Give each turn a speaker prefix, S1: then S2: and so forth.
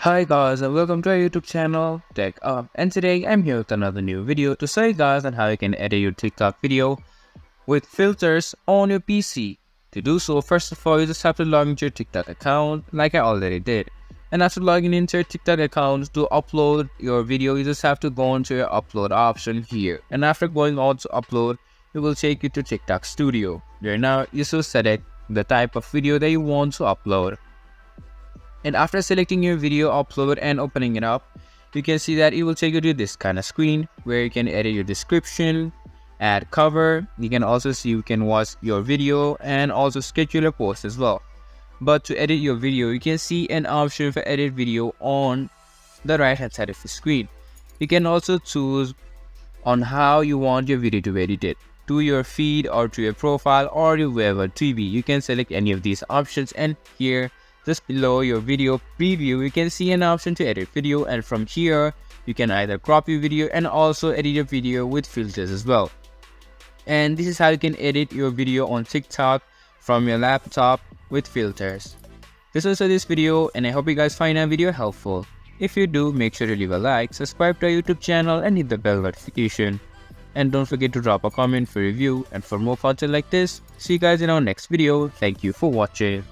S1: Hi guys and welcome to our YouTube channel TechUp, and today I'm here with another new video to show you guys on how you can edit your TikTok video with filters on your PC. To do so, first of all, you just have to log into your TikTok account like I already did. And after logging into your TikTok account to upload your video, you just have to go into your upload option here. And after going on to upload, it will take you to TikTok Studio. There now you should select the type of video that you want to upload. And after selecting your video upload and opening it up, you can see that it will take you to this kind of screen where you can edit your description, add cover. You can also see you can watch your video and also schedule a post as well. But to edit your video, you can see an option for edit video on the right hand side of the screen. You can also choose on how you want your video to be edited, to your feed or to your profile or your web or TV. You can select any of these options, and here just below your video preview, you can see an option to edit video, and from here you can either crop your video and also edit your video with filters as well. And this is how you can edit your video on TikTok from your laptop with filters. This was this video, and I hope you guys find our video helpful. If you do, make sure to leave a like, subscribe to our YouTube channel and hit the bell notification. And don't forget to drop a comment for review and for more content like this. See you guys in our next video. Thank you for watching.